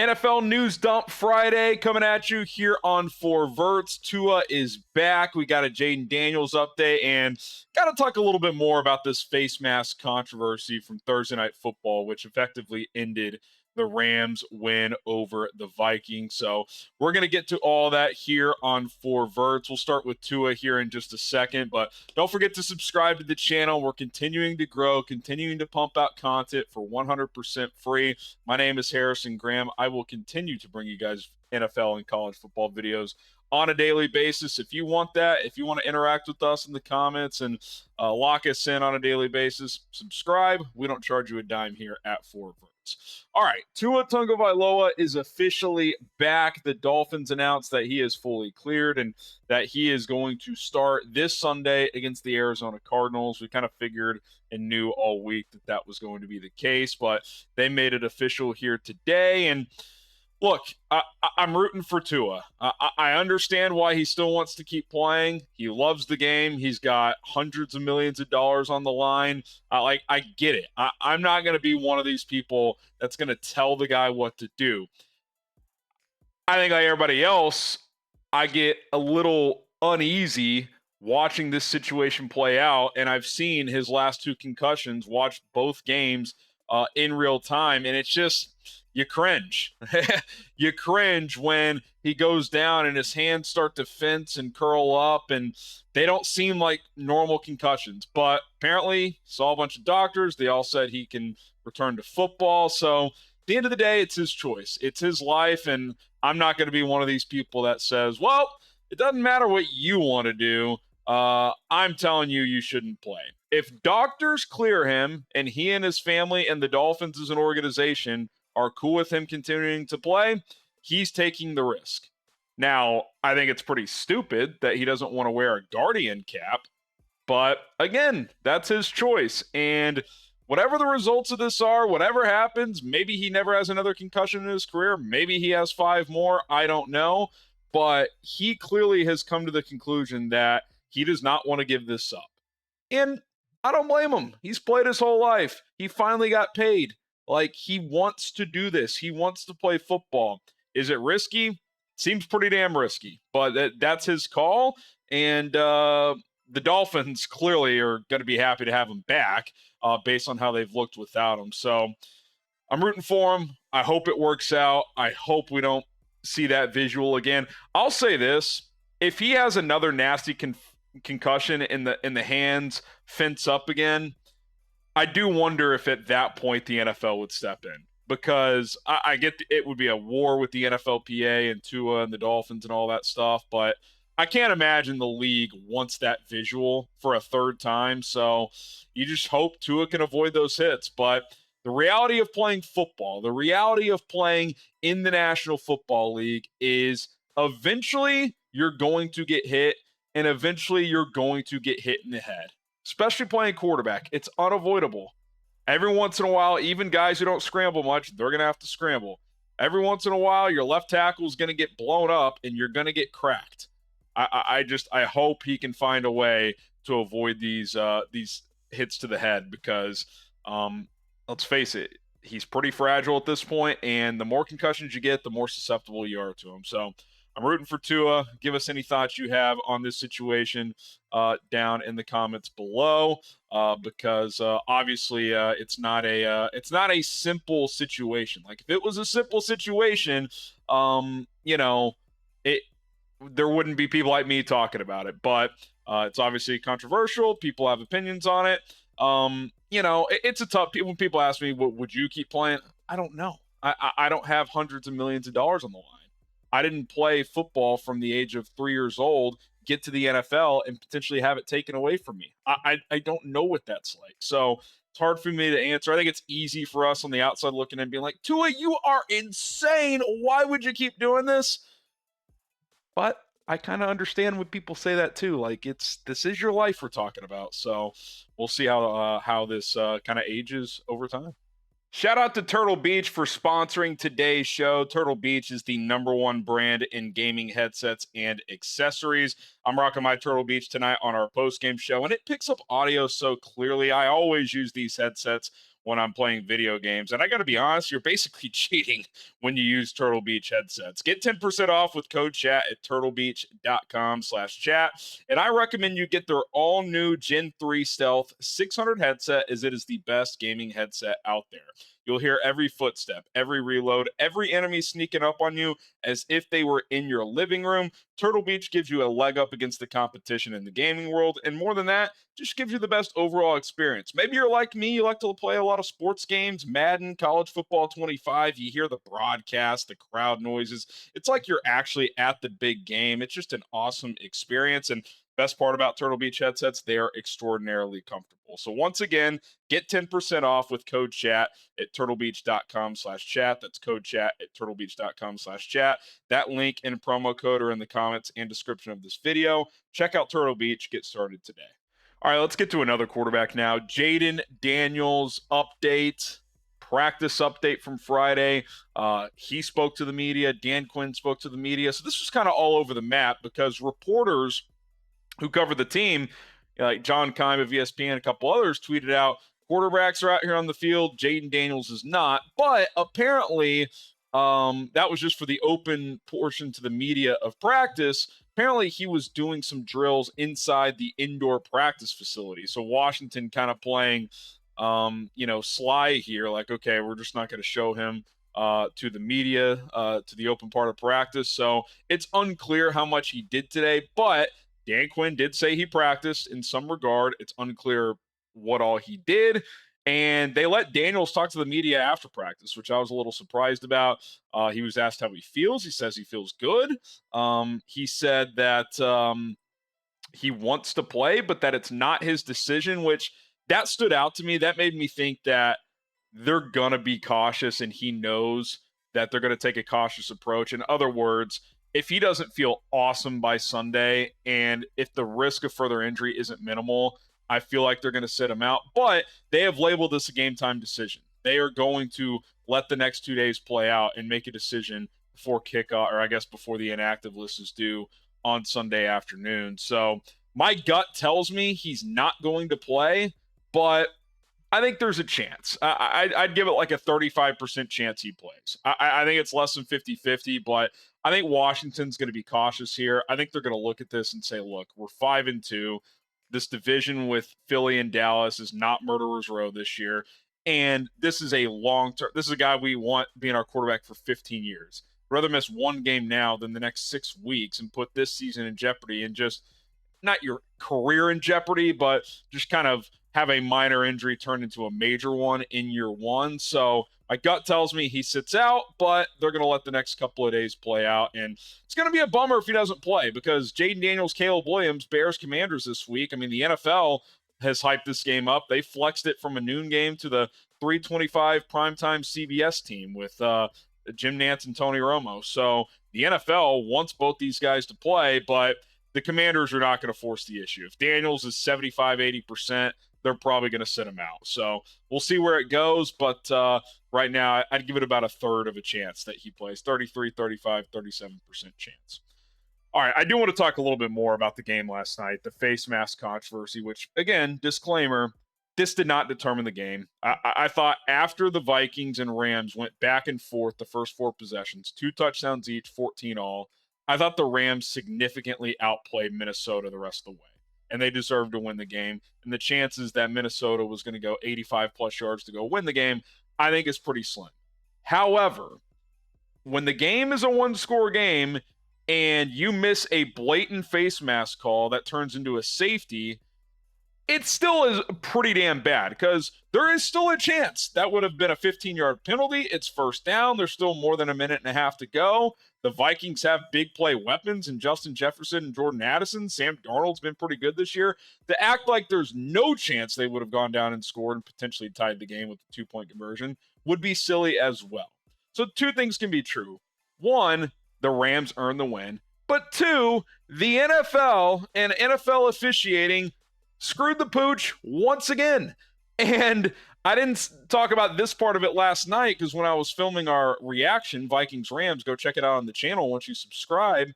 NFL News Dump Friday coming at you here on Verts. Tua is back. We got a Jayden Daniels update and got to talk a little bit more about this face mask controversy from Thursday Night Football, which effectively ended the Rams' win over the Vikings. So we're going to get to all that here on Verts. We'll start with Tua here in just a second, but don't forget to subscribe to the channel. We're continuing to grow, continuing to pump out content for 100% free. My name is Harrison Graham. I will continue to bring you guys NFL and college football videos on a daily basis. If you want that, if you want to interact with us in the comments and lock us in on a daily basis, subscribe. We don't charge you a dime here at Verts. All right, Tua Tagovailoa is officially back. The Dolphins announced that he is fully cleared and that he is going to start this Sunday against the Arizona Cardinals. We kind of figured and knew all week that that was going to be the case, but they made it official here today. And look, I'm rooting for Tua. I understand why he still wants to keep playing. He loves the game. He's got hundreds of millions of dollars on the line. I get it. I'm not going to be one of these people that's going to tell the guy what to do. I think like everybody else, I get a little uneasy watching this situation play out, and I've seen his last two concussions, watched both games in real time, and it's just, you cringe. You cringe when he goes down and his hands start to fence and curl up, and they don't seem like normal concussions. But apparently, saw a bunch of doctors. They all said he can return to football. So at the end of the day, it's his choice. It's his life, and I'm not going to be one of these people that says, well, it doesn't matter what you want to do. I'm telling you, you shouldn't play. If doctors clear him and he and his family and the Dolphins as an organization are cool with him continuing to play, he's taking the risk. Now, I think it's pretty stupid that he doesn't want to wear a Guardian cap, but again, that's his choice. And whatever the results of this are, whatever happens, maybe he never has another concussion in his career. Maybe he has 5 more. I don't know. But he clearly has come to the conclusion that he does not want to give this up. And I don't blame him. He's played his whole life. He finally got paid. Like, he wants to do this. He wants to play football. Is it risky? Seems pretty damn risky, but that's his call. And the Dolphins clearly are going to be happy to have him back based on how they've looked without him. So I'm rooting for him. I hope it works out. I hope we don't see that visual again. I'll say this. If he has another nasty concussion in the hands, fence up again, I do wonder if at that point the NFL would step in, because I get it would be a war with the NFLPA and Tua and the Dolphins and all that stuff, but I can't imagine the league wants that visual for a third time. So you just hope Tua can avoid those hits. But the reality of playing football, the reality of playing in the National Football League is eventually you're going to get hit, and eventually you're going to get hit in the head. Especially playing quarterback. It's unavoidable. Every once in a while, even guys who don't scramble much, they're going to have to scramble. Every once in a while, your left tackle is going to get blown up and you're going to get cracked. I hope he can find a way to avoid these hits to the head, because let's face it, he's pretty fragile at this point, and the more concussions you get, the more susceptible you are to him. So I'm rooting for Tua. Give us any thoughts you have on this situation down in the comments below, because obviously it's not a simple situation. Like, if it was a simple situation, there wouldn't be people like me talking about it. But it's obviously controversial. People have opinions on it. It's a tough. When people ask me, would you keep playing? I don't know. I don't have hundreds of millions of dollars on the line. I didn't play football from the age of 3 years old, get to the NFL, and potentially have it taken away from me. I don't know what that's like. So it's hard for me to answer. I think it's easy for us on the outside looking in and being like, Tua, you are insane. Why would you keep doing this? But I kind of understand when people say that too. Like, this is your life we're talking about. So we'll see how this kind of ages over time. Shout out to Turtle Beach for sponsoring today's show. Turtle Beach is the #1 brand in gaming headsets and accessories. I'm rocking my Turtle Beach tonight on our post-game show, and it picks up audio so clearly. I always use these headsets when I'm playing video games. And I got to be honest, you're basically cheating when you use Turtle Beach headsets. Get 10% off with code chat at turtlebeach.com/chat. And I recommend you get their all new Gen 3 Stealth 600 headset, as it is the best gaming headset out there. You'll hear every footstep, every reload, every enemy sneaking up on you as if they were in your living room. Turtle Beach gives you a leg up against the competition in the gaming world. And more than that, just gives you the best overall experience. Maybe you're like me, you like to play a lot of sports games, Madden, College Football 25. You hear the broadcast, the crowd noises. It's like you're actually at the big game. It's just an awesome experience. And best part about Turtle Beach headsets, they are extraordinarily comfortable. So once again, get 10% off with code chat at turtlebeach.com/chat. That's code chat at turtlebeach.com/chat. That link and promo code are in the comments and description of this video. Check out Turtle Beach. Get started today. All right, let's get to another quarterback now. Jayden Daniels update, practice update from Friday. He spoke to the media. Dan Quinn spoke to the media. So this was kind of all over the map because reporters who cover the team, like John Keim of ESPN, a couple others, tweeted out, quarterbacks are out here on the field. Jayden Daniels is not. But apparently, that was just for the open portion to the media of practice. Apparently, he was doing some drills inside the indoor practice facility. So Washington kind of playing, sly here. Like, okay, we're just not going to show him to the media, to the open part of practice. So it's unclear how much he did today, but Dan Quinn did say he practiced in some regard. It's unclear what all he did. And they let Daniels talk to the media after practice, which I was a little surprised about. He was asked how he feels. He says he feels good. He said that he wants to play, but that it's not his decision, which that stood out to me. That made me think that they're going to be cautious, and he knows that they're going to take a cautious approach. In other words, if he doesn't feel awesome by Sunday, and if the risk of further injury isn't minimal, I feel like they're going to sit him out. But they have labeled this a game time decision. They are going to let the next 2 days play out and make a decision before kickoff, or I guess before the inactive list is due on Sunday afternoon. So my gut tells me he's not going to play, but I think there's a chance. I'd give it like a 35% chance he plays. I think it's less than 50-50, but I think Washington's going to be cautious here. I think they're going to look at this and say, look, we're 5-2. This division with Philly and Dallas is not murderer's row this year. And this is a long-term, this is a guy we want being our quarterback for 15 years. I'd rather miss one game now than the next 6 weeks and put this season in jeopardy and just not your career in jeopardy, but just kind of have a minor injury turn into a major one in year one. So my gut tells me he sits out, but they're going to let the next couple of days play out. And it's going to be a bummer if he doesn't play because Jayden Daniels, Caleb Williams, Bears Commanders this week. I mean, the NFL has hyped this game up. They flexed it from a noon game to the 3:25 primetime CBS team with Jim Nantz and Tony Romo. So the NFL wants both these guys to play, but the Commanders are not going to force the issue. If Daniels is 75-80%, they're probably going to sit him out. So we'll see where it goes. But right now, I'd give it about a third of a chance that he plays. 33, 35, 37% chance. All right, I do want to talk a little bit more about the game last night, the face mask controversy, which, again, disclaimer, this did not determine the game. I thought after the Vikings and Rams went back and forth the first 4 possessions, 2 touchdowns each, 14 all, I thought the Rams significantly outplayed Minnesota the rest of the way. And they deserved to win the game. And the chances that Minnesota was going to go 85-plus yards to go win the game, I think is pretty slim. However, when the game is a one-score game and you miss a blatant face mask call that turns into a safety, it still is pretty damn bad because there is still a chance that would have been a 15-yard penalty. It's first down. There's still more than a minute and a half to go. The Vikings have big play weapons in Justin Jefferson and Jordan Addison. Sam Darnold's been pretty good this year. To act like there's no chance they would have gone down and scored and potentially tied the game with a 2-point conversion would be silly as well. So 2 things can be true. 1, the Rams earned the win. But 2, the NFL and NFL officiating screwed the pooch once again. And I didn't talk about this part of it last night because when I was filming our reaction, Vikings-Rams, go check it out on the channel once you subscribe.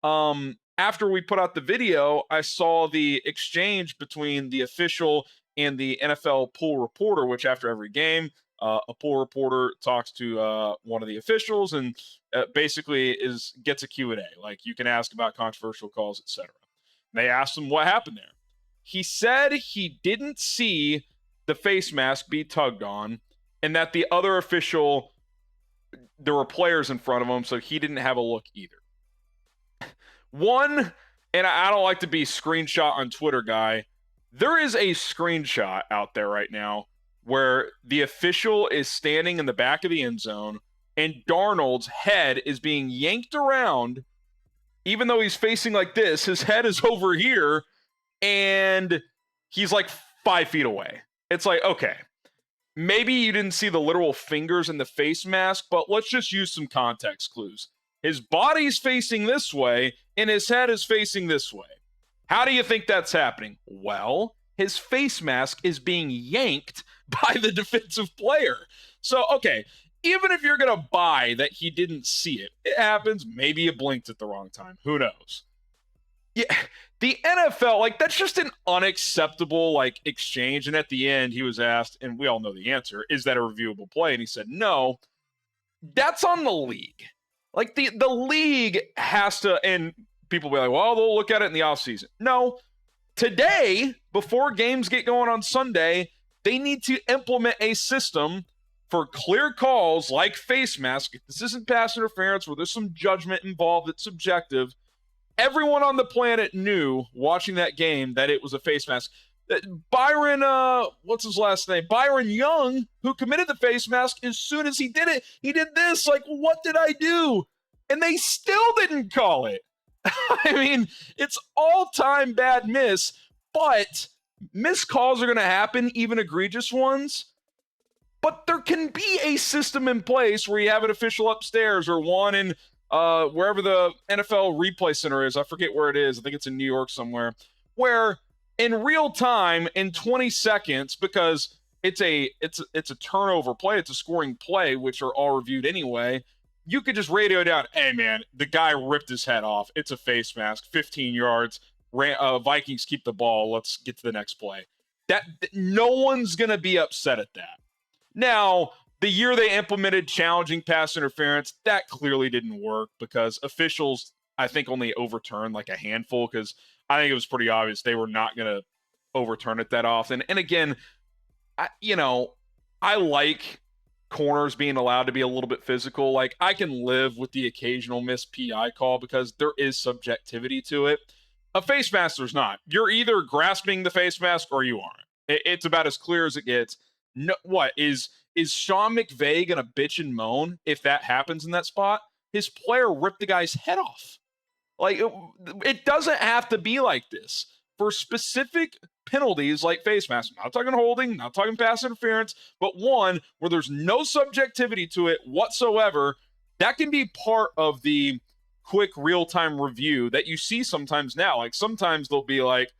After we put out the video, I saw the exchange between the official and the NFL pool reporter, which after every game, a pool reporter talks to one of the officials and basically gets a Q&A. Like, you can ask about controversial calls, etc. They asked him what happened there. He said he didn't see the face mask be tugged on, and that the other official, there were players in front of him, so he didn't have a look either. One, and I don't like to be screenshot on Twitter guy, there is a screenshot out there right now where the official is standing in the back of the end zone and Darnold's head is being yanked around. Even though he's facing like this, his head is over here and he's like 5 feet away. It's like, okay, maybe you didn't see the literal fingers in the face mask, but let's just use some context clues. His body's facing this way and his head is facing this way. How do you think that's happening? Well, his face mask is being yanked by the defensive player. So, okay, even if you're going to buy that he didn't see it, it happens. Maybe you blinked at the wrong time. Who knows? Yeah, the NFL, like, that's just an unacceptable, like, exchange. And at the end, he was asked, and we all know the answer, is that a reviewable play? And he said, no, that's on the league. Like, the league has to, and people will be like, well, they'll look at it in the offseason. No, today, before games get going on Sunday, they need to implement a system for clear calls like face mask. If this isn't pass interference where there's some judgment involved, it's subjective. Everyone on the planet knew watching that game that it was a face mask. Byron, what's his last name? Byron Young, who committed the face mask, as soon as he did it, he did this. Like, what did I do? And they still didn't call it. I mean, it's all-time bad miss, but missed calls are going to happen, even egregious ones. But there can be a system in place where you have an official upstairs or one in wherever the NFL replay center is. I forget where it is. I think it's in New York somewhere, where in real time, in 20 seconds, because it's a turnover play, it's a scoring play, which are all reviewed anyway, you could just radio down, hey, man, the guy ripped his head off. It's a face mask, 15 yards. Vikings keep the ball. Let's get to the next play. That no one's going to be upset at that. Now, the year they implemented challenging pass interference, that clearly didn't work because officials, I think, only overturned like a handful because I think it was pretty obvious they were not going to overturn it that often. And again, I like corners being allowed to be a little bit physical. Like, I can live with the occasional missed PI call because there is subjectivity to it. A face mask, there's not. You're either grasping the face mask or you aren't. It's about as clear as it gets. No, what is Sean McVay gonna bitch and moan if that happens in that spot? His player ripped the guy's head off. Like, it doesn't have to be like this. For specific penalties like face mask, I'm not talking holding, not talking pass interference, but one where there's no subjectivity to it whatsoever, that can be part of the quick real-time review that you see sometimes now. Like, sometimes they'll be like,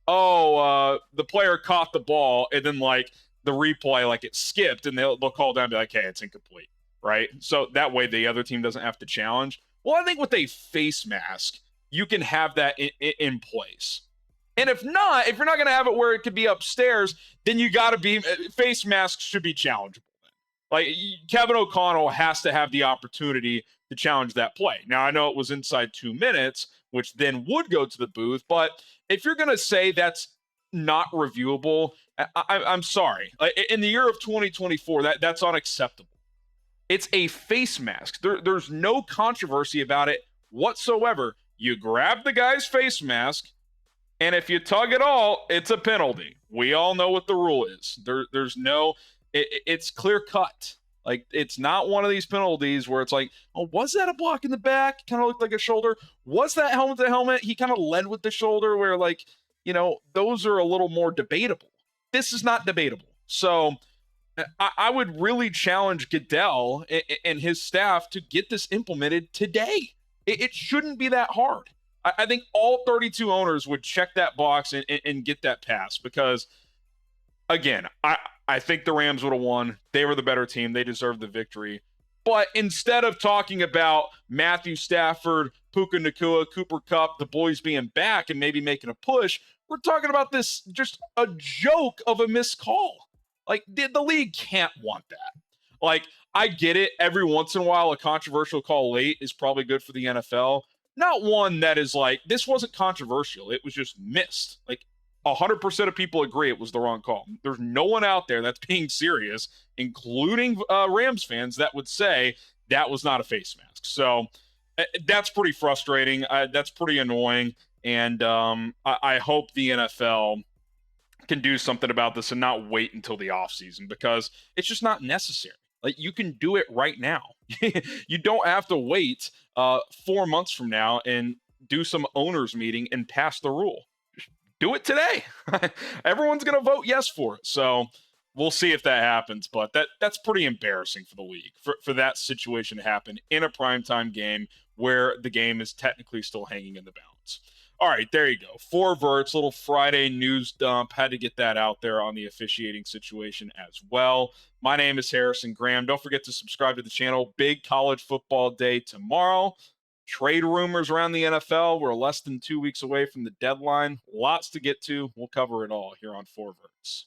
the player caught the ball, and then like the replay, like it skipped, and they'll call down and be like, hey, it's incomplete, right? So that way the other team doesn't have to challenge. Well, I think with a face mask, you can have that in place. And if you're not going to have it where it could be upstairs, then you got to be, face masks should be challengeable. Like, Kevin O'Connell has to have the opportunity to challenge that play. Now, I know it was inside 2 minutes, which then would go to the booth, but if you're going to say that's not reviewable, I'm sorry. In the year of 2024, that's unacceptable. It's a face mask. There's no controversy about it whatsoever. You grab the guy's face mask, and if you tug at all, it's a penalty. We all know what the rule is. There's no, it's clear cut. Like, it's not one of these penalties where it's like, oh, was that a block in the back? Kind of looked like a shoulder. Was that helmet to helmet? He kind of led with the shoulder, where, like, those are a little more debatable. This is not debatable. So I would really challenge Goodell and his staff to get this implemented today. It shouldn't be that hard. I think all 32 owners would check that box and get that pass because, again, I think the Rams would have won. They were the better team. They deserved the victory. But instead of talking about Matthew Stafford, Puka Nacua, Cooper Kupp, the boys being back and maybe making a push, We're talking about this just a joke of a missed call. Like the league can't want that. Like I get it. Every once in a while, a controversial call late is probably good for the NFL. Not one that is like this wasn't controversial. It was just missed. Like 100% of people agree it was the wrong call. There's no one out there that's being serious, including Rams fans, that would say that was not a face mask. So that's pretty frustrating. That's pretty annoying. And I hope the NFL can do something about this and not wait until the offseason because it's just not necessary. Like you can do it right now. You don't have to wait 4 months from now and do some owners meeting and pass the rule. Just do it today. Everyone's going to vote yes for it. So we'll see if that happens. But that's pretty embarrassing for the league for that situation to happen in a primetime game where the game is technically still hanging in the balance. All right, there you go. 4 Verts, little Friday news dump. Had to get that out there on the officiating situation as well. My name is Harrison Graham. Don't forget to subscribe to the channel. Big college football day tomorrow. Trade rumors around the NFL. We're less than 2 weeks away from the deadline. Lots to get to. We'll cover it all here on 4 Verts.